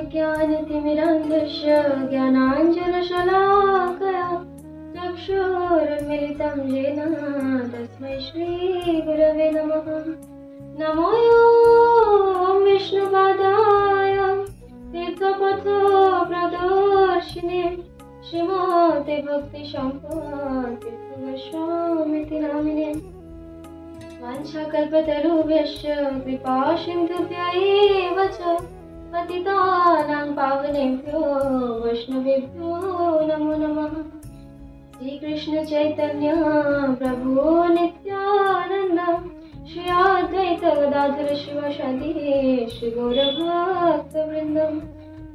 अज्ञानतिमिरान्धस्य ज्ञानाञ्जनशलाकया चक्षुरुन्मिलितं येन तस्मै श्रीगुरवे नमः। नमो विष्णुपादाय तीर्थपथप्रदर्शिने श्रीमते भक्तिसम्पत्तिगोस्वामिति नामिने। वाञ्छाकल्पतरुभ्यश्च कृपासिन्धुभ्य एव च पतितानां पावनेभ्यो वैष्णवेभ्यो नमो नमः। श्रीकृष्ण चैतन्य प्रभु नित्यानन्द श्री अद्वैत गदाधर शिवासादि श्री गौरभक्तवृन्द।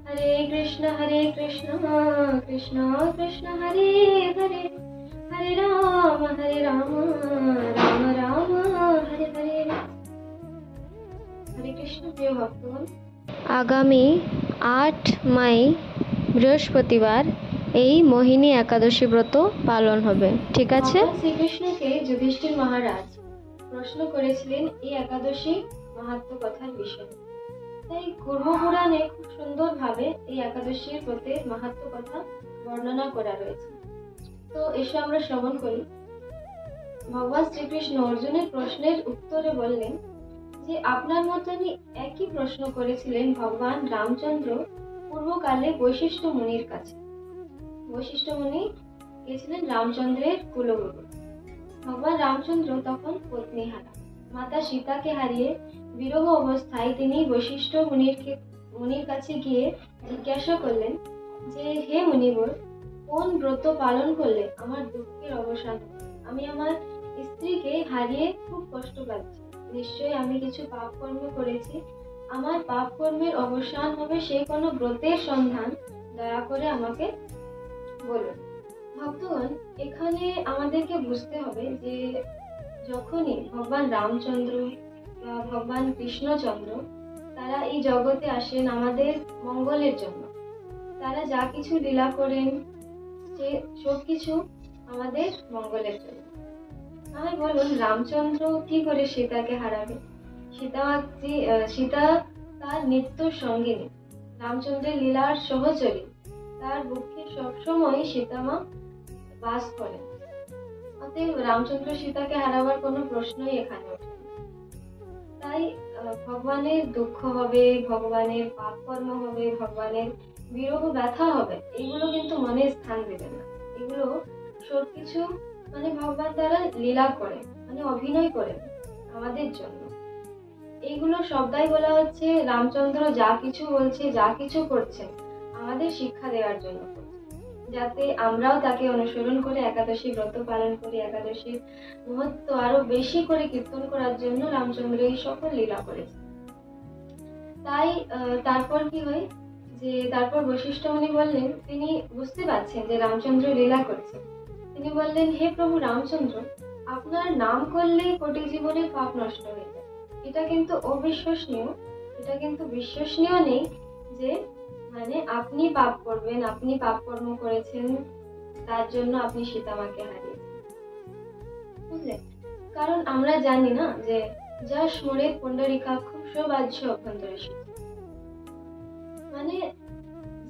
हरे कृष्ण कृष्ण कृष्ण हरे हरे, हरे राम राम राम हरे हरे। हरे कृष्ण प्रिय भक्तगण, আগামী 8 মাই বৃহস্পতিবার এই মোহিনী একাদশী ব্রত পালন হবে, ঠিক আছে? শ্রীকৃষ্ণকে যুধিষ্ঠির মহারাজ প্রশ্ন করেছিলেন এই একাদশী মাহাত্ম্য কথার বিষয়ে। তাই কুর্ম পুরাণে খুব সুন্দরভাবে এই একাদশীর ব্রতের মাহাত্ম্য কথা বর্ণনা করা রয়েছে। তো এসে আমরা শ্রবণ করি। ভগবান শ্রীকৃষ্ণ অর্জুনের প্রশ্নের উত্তরে বললেন যে আপনার মতনই একই প্রশ্ন করেছিলেন ভগবান রামচন্দ্র পূর্বকালে বৈশিষ্ট্য মুনির কাছে। বৈশিষ্ট্য মুনি গেছিলেন রামচন্দ্রের কুলগুরু। ভগবান রামচন্দ্র তখন পত্নীহারা, মাতা সীতাকে হারিয়ে বিরহ অবস্থায় তিনি বৈশিষ্ট্য মুনির কাছে গিয়ে জিজ্ঞাসা করলেন যে হে মুনিবর, কোন ব্রত পালন করলে আমার দুঃখের অবসান হবে? আমি আমার স্ত্রীকে হারিয়ে খুব কষ্ট পাচ্ছি। নিশ্চয়ই আমি কিছু পাপ কর্ম করেছি, আমার পাপ কর্মের অবসান হবে সেই কোনো ব্রতের সন্ধান দয়া করে আমাকে বলুন। ভক্তগণ, এখানে আমাদেরকে বুঝতে হবে যে যখনই ভগবান রামচন্দ্র বা ভগবান কৃষ্ণচন্দ্র তারা এই জগতে আসেন আমাদের মঙ্গলের জন্য, তারা যা কিছু লীলা করেন সে সব কিছু আমাদের মঙ্গলের জন্য। আমি বলুন, রামচন্দ্র কি করে সীতাকে হারাবে? সীতা তার নিত্য সঙ্গিনী, রামচন্দ্রের লীলার সহচরী, তার বুকে সবসময় সীতামা বাস করেন। অতএব রামচন্দ্র সীতাকে হারাবার কোনো প্রশ্নই এখানে ওঠে না। তাই ভগবানের দুঃখ হবে, ভগবানের পাপ কর্ম হবে, ভগবানের বিরহ ব্যথা হবে, এগুলো কিন্তু মনে স্থান দেবেন না। এগুলো সবকিছু ভগবান তারা লীলা করে, অভিনয় করেন আমাদের জন্য। এইগুলো সবটাই বলা হচ্ছে রামচন্দ্র যা কিছু বলছে, যা কিছু করছেন আমাদের শিক্ষা দেওয়ার জন্য করছে, যাতে আমরাও তাকে অনুসরণ করে একাদশী ব্রত পালন করি, একাদশীর মহত্ব আরো বেশি করে কীর্তন করার জন্য রামচন্দ্র এই সকল লীলা করেছে। তাই তারপর কি হয় যে তারপর বৈশিষ্ট্য মুনি বললেন, তিনি বুঝতে পারছেন যে রামচন্দ্র লীলা করছেন। তিনি বললেন, হে প্রভু রামচন্দ্র, আপনার নাম করলে কোটি জীবনের পাপ নষ্ট হয়ে যায়। এটা কিন্তু অবিশ্বাসনীয়, এটা কিন্তু বিশ্বসনীয় নেই যে আপনি পাপ করবেন, আপনি পাপ কর্ম করেছেন, তার জন্য আপনি সীতামাকে হারিয়েছেন। বুঝলেন? কারণ আমরা জানি না যে যা স্মরে পুণ্ডরীকাক্ষ সবাহ্য অভ্যন্তরে,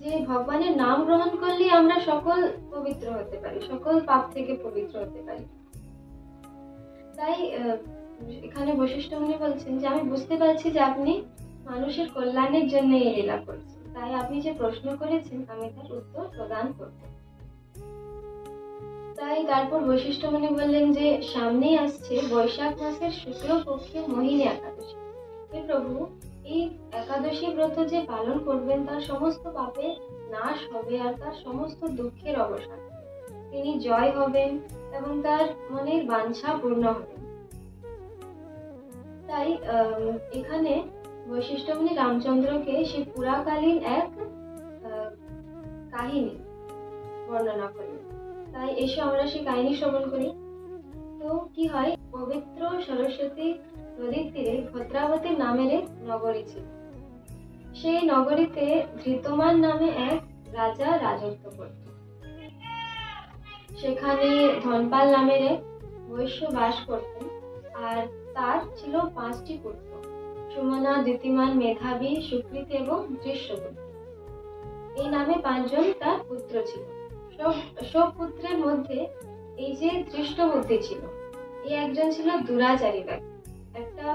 যে ভগবানের নাম গ্রহণ করলে আমরা সকল পবিত্র হতে পারি, সকল পাপ থেকে পবিত্র হতে পারি। তাই এখানে বৈশিষ্ট্য মুনি বলছেন যে আমি বুঝতে পারছি যে আপনি মানুষের কল্যাণের জন্য এই লীলা করছেন, তাই আপনি যে প্রশ্ন করেছেন আমি তার উত্তর প্রদান করব। তাই তারপর বৈশিষ্ট্য মুনি বললেন যে সামনেই আসছে বৈশাখ মাসের শুক্লপক্ষে মোহিনী একাদশী। হে প্রভু, এই একাদশী ব্রত যে পালন করবেন তার সমস্ত পাপের নাশ হবে আর তার সমস্ত দুঃখের অবসান, তিনি জয় হবেন এবং তার মনের বাঞ্ছা পূর্ণ হবে। তাই এখানে বৈশিষ্ট্য মুনি রামচন্দ্রকে সেই পুরাকালীন এক কাহিনী বর্ণনা করেন। তাই এসে আমরা সেই কাহিনী শ্রবণ করি। তো কি হয়, পবিত্র সরস্বতী নদীর তীরে ভদ্রাবতী নামের এক নগরী ছিল। সেই নগরীতে ধৃতমান নামে এক রাজা রাজত্ব করত। সেখানে ধনপাল নামের এক বৈশ্য বাস করতেন, আর তার ছিল 5টি পুত্র, সুমনা, দ্যুতিমান, মেধাবী, সুকৃতি এবং দৃশ্যবতী। এই নামে 5 জন তার পুত্র ছিল। সব পুত্রের মধ্যে এই যে দৃষ্টবুদ্ধি ছিল, এই একজন ছিল দুরাচারী ব্যক্তি, একটা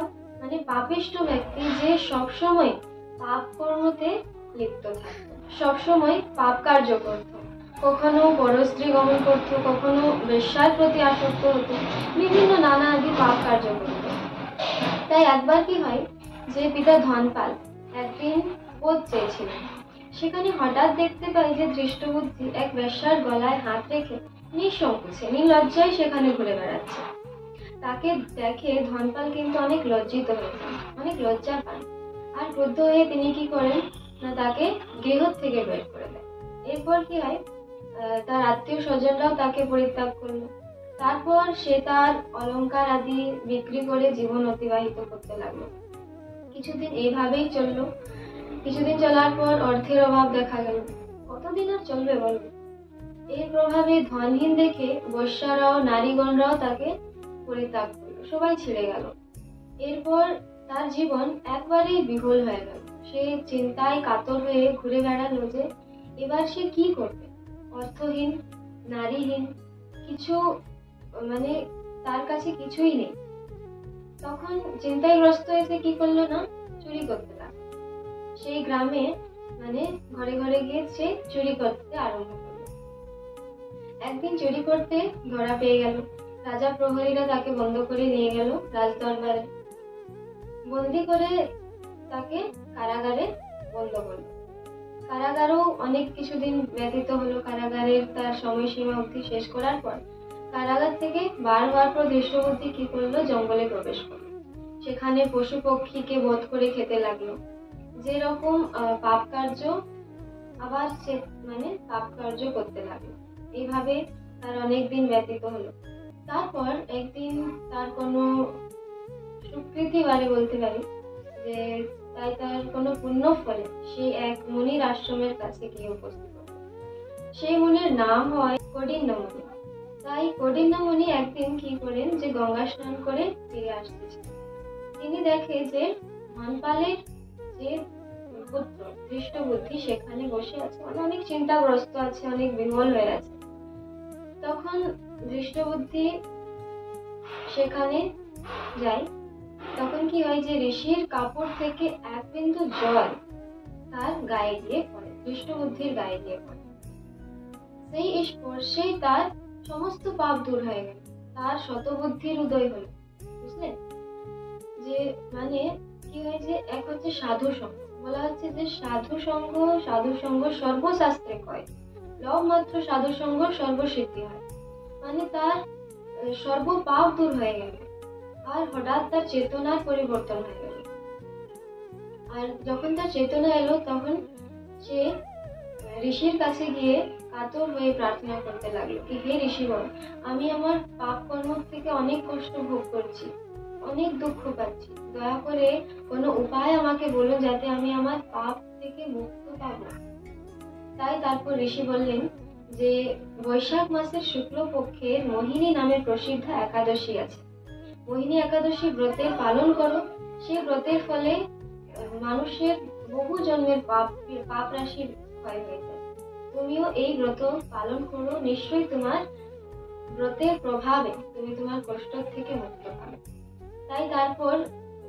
মানে পাপিষ্ঠ ব্যক্তি, যে সবসময় পাপ কর্মতে লিপ্ত থাকতো, সবসময় পাপ কার্য করত, কখনো পরস্ত্রী গমন করত, কখনো বেশ্যার প্রতি আসক্ত হতো, বিভিন্ন নানা আদি পাপ কার্য করত। তাই একবার কি হয় যে পিতা ধনপাল একদিন পথ চেয়েছিলেন, সেখানে হঠাৎ দেখতে পাই যে দৃষ্টবুদ্ধি এক বেশ্যার গলায় হাত রেখে নিঃসংকোচে নির্লজ্জায় সেখানে ঘুরে বেড়াচ্ছে। তাকে দেখে ধনপাল কিন্তু অনেক লজ্জিত হয়ে যান, অনেক লজ্জা পান, আর ক্রুদ্ধ হয়ে তিনি কি করেন না তাকে গৃহ থেকে বের করে দেন। এরপর কি হয়, তার আত্মীয় স্বজনরাও তাকে পরিত্যাগ করলো। তারপর সে তার অলংকার আদি বিক্রি করে জীবন অতিবাহিত করতে লাগলো। কিছুদিন এইভাবেই চললো। কিছুদিন চলার পর অর্থের অভাব দেখা গেল। কতদিন আর চলবে বলবে? এর প্রভাবে ধনহীন দেখে বৈশ্যারাও নারীগণরাও তাকে পরিত্যাগ করলো, সবাই ছেড়ে গেল। এরপর তার জীবন একবারেই বিহ্বল হয়ে গেল। সে চিন্তায় কাতর হয়ে ঘুরে বেড়ালো যে এবার সে কি করবে। অর্থহীন, নারীহীন, কিছু মানে তার কাছে কিছুই নেই। তখন চিন্তাগ্রস্ত হয়ে কি করলো না, চুরি করতে লাগলো। সেই গ্রামে মানে ঘরে ঘরে গিয়ে সে চুরি করতে আরম্ভ করলো। একদিন চুরি করতে ধরা পেয়ে গেল। রাজা প্রহরীরা তাকে বন্ধ করে নিয়ে গেল রাজদরবারে, বন্দি করে তাকে কারাগারে বন্ধ করল। কারাগারও অনেক কিছুদিন ব্যতীত হলো। কারাগারের তার সময়সীমা অবধি শেষ করার পর কারাগার থেকে বার হওয়ার পর দৃষ্টবুদ্ধি কি করলো, জঙ্গলে প্রবেশ করলো। সেখানে পশু পক্ষীকে বধ করে খেতে লাগলো। যেরকম পাপ কার্য, আবার সে মানে পাপ কার্য করতে লাগলো। এইভাবে তার অনেক দিন ব্যতীত হলো। তারপর একদিন তার কোনো সুকৃতি বারে বলতে পারি যে তাই তার কোনো পুণ্য ফলে সে এক মুনির আশ্রমের কাছে গিয়ে উপস্থিত হল। সেই মুনির নাম হয় কৌণ্ডিন্য মুনি। তাই কৌণ্ডিন্য মুনি একদিন কি করেন যে গঙ্গা স্নান করে ফিরে আসতেছেন। তিনি দেখে যে ধনপালের যে পুত্র দৃষ্টবুদ্ধি সেখানে বসে আছে, মানে অনেক চিন্তাগ্রস্ত আছে, অনেক বিহ্বল হয়ে আছে। তখন দৃষ্টবুদ্ধি সেখানে যায়। তখন কি হয় যে ঋষির কাপড় থেকে এক বিন্দু জল তার গায়ে গিয়ে পড়ে, দৃষ্টবুদ্ধির গায়ে গিয়ে পড়ে। সেই স্পর্শেই তার সমস্ত পাপ দূর হয়ে গেল, তার শতবুদ্ধির উদয় হলো। বুঝলেন যে মানে কি হয় যে এক হচ্ছে সাধু সঙ্গ, বলা হচ্ছে যে সাধু সঙ্গ সর্বশাস্ত্রে কয়, লব মাত্র সাধু সঙ্গ সর্বসিদ্ধি হয়। মানে তার সর্ব পাপ দূর হয়ে গেল, আর হঠাৎ তার চেতনার পরিবর্তন হয়ে গেল। আর যখন তার চেতনা এলো তখন সে ঋষির কাছে গিয়ে কাতর হয়ে প্রার্থনা করতে লাগলো কি হে ঋষিগণ, আমি আমার পাপ কর্ম থেকে অনেক কষ্ট ভোগ করছি, অনেক দুঃখ পাচ্ছি, দয়া করে কোনো উপায় আমাকে বলো যাতে আমি আমার পাপ থেকে মুক্ত পাবো। তাই তারপর ঋষি বললেন যে বৈশাখ মাসের শুক্লপক্ষের মোহিনী নামে প্রসিদ্ধ একাদশী আছে। মোহিনী একাদশী ব্রতের পালন করো। সেই ব্রতের ফলে মানুষের বহু জন্মের পাপ রাশির ক্ষয় হয়ে যায়। তুমিও এই ব্রত পালন করো, নিশ্চয়ই তোমার ব্রতের প্রভাবে তুমি তোমার কষ্ট থেকে মুক্ত পাবে। তাই তারপর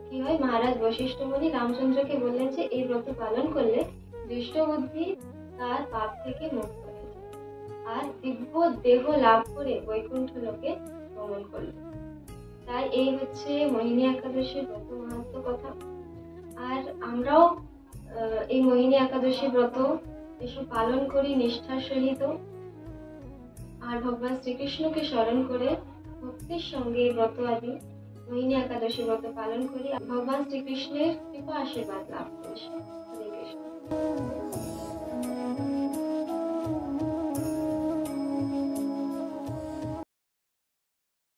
কি হয়, মহারাজ বশিষ্ঠ মুনি রামচন্দ্রকে বললেন যে এই ব্রত পালন করলে দৃষ্টবুদ্ধি তার পাপ থেকে মুক্ত হয়ে যায় আর দিব্য দেহ লাভ করে বৈকুণ্ঠ লোকে গমন করল। তাই এই হচ্ছে মোহিনী একাদশীর ব্রত মাহাত্ম্য কথা। আর আমরাও এই মোহিনী একাদশী ব্রত এসব পালন করি নিষ্ঠার সহিত, আর ভগবান শ্রীকৃষ্ণকে স্মরণ করে ভক্তির সঙ্গে এই ব্রত আদি মোহিনী একাদশী ব্রত পালন করি, ভগবান শ্রীকৃষ্ণের কৃপা আশীর্বাদ লাভ করি। হরে কৃষ্ণ।